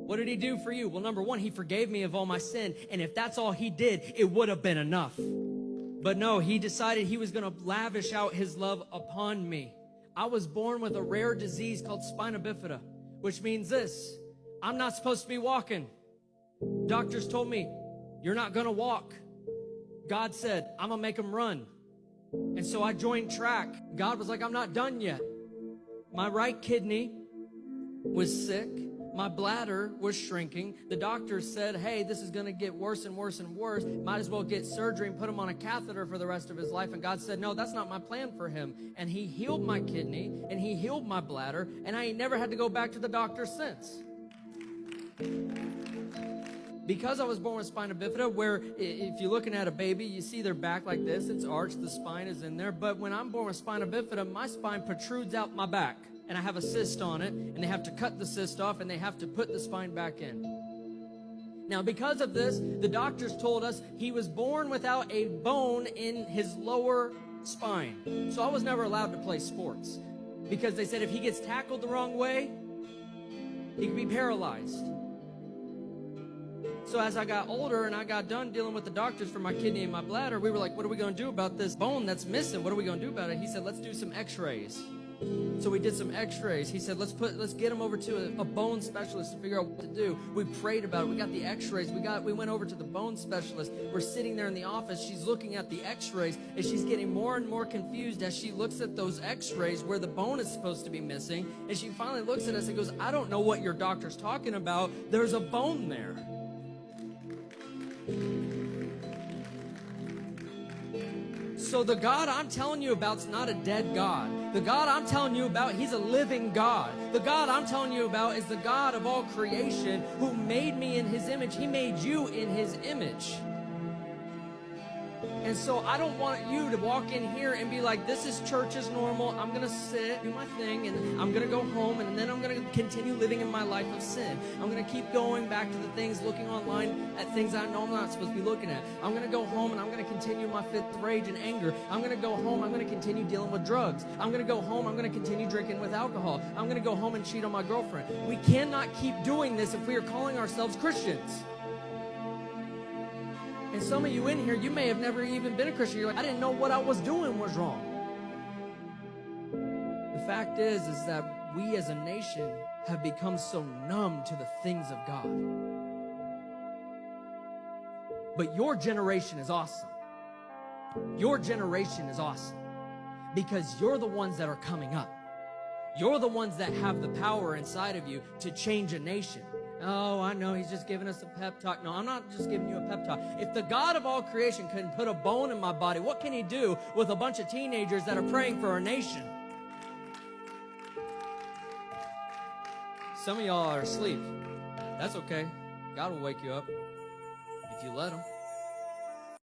What did he do for you? Well, number one, he forgave me of all my sin. And if that's all he did, it would have been enough. But no, he decided he was going to lavish out his love upon me. I was born with a rare disease called spina bifida, which means this: I'm not supposed to be walking. Doctors told me, you're not going to walk. God said, I'm going to make him run. And so I joined track. God was like, I'm not done yet. My right kidney was sick. My bladder was shrinking. The doctor said, hey, this is going to get worse and worse and worse. Might as well get surgery and put him on a catheter for the rest of his life. And God said, no, that's not my plan for him. And he healed my kidney, and he healed my bladder, and I ain't never had to go back to the doctor since. Because I was born with spina bifida, where if you're looking at a baby, you see their back like this. It's arched, the spine is in there. But when I'm born with spina bifida, my spine protrudes out my back. And I have a cyst on it, and they have to cut the cyst off, and they have to put the spine back in. Now, because of this, the doctors told us he was born without a bone in his lower spine. So I was never allowed to play sports, because they said if he gets tackled the wrong way, he could be paralyzed. So as I got older and I got done dealing with the doctors for my kidney and my bladder, we were like, what are we going to do about this bone that's missing? What are we going to do about it? He said, let's do some x-rays. So we did some x-rays. He said, let's get him over to a bone specialist to figure out what to do. We prayed about it. We got the x-rays. We went over to the bone specialist. We're sitting there in the office. She's looking at the x-rays, and she's getting more and more confused as she looks at those x-rays where the bone is supposed to be missing. And she finally looks at us and goes, I don't know what your doctor's talking about. There's a bone there. So the God I'm telling you about is not a dead God. The God I'm telling you about, he's a living God. The God I'm telling you about is the God of all creation who made me in his image. He made you in his image. And so I don't want you to walk in here and be like, this is church as normal. I'm going to sit, do my thing, and I'm going to go home, and then I'm going to continue living in my life of sin. I'm going to keep going back to the things, looking online at things I know I'm not supposed to be looking at. I'm going to go home, and I'm going to continue my fit with rage and anger. I'm going to go home, I'm going to continue dealing with drugs. I'm going to go home, I'm going to continue drinking with alcohol. I'm going to go home and cheat on my girlfriend. We cannot keep doing this if we are calling ourselves Christians. And some of you in here, you may have never even been a Christian. You're like, I didn't know what I was doing was wrong. The fact is that we as a nation have become so numb to the things of God. But your generation is awesome. Your generation is awesome because you're the ones that are coming up. You're the ones that have the power inside of you to change a nation. Oh, I know, he's just giving us a pep talk. No, I'm not just giving you a pep talk. If the God of all creation couldn't put a bone in my body, what can he do with a bunch of teenagers that are praying for our nation? Some of y'all are asleep. That's okay. God will wake you up if you let him.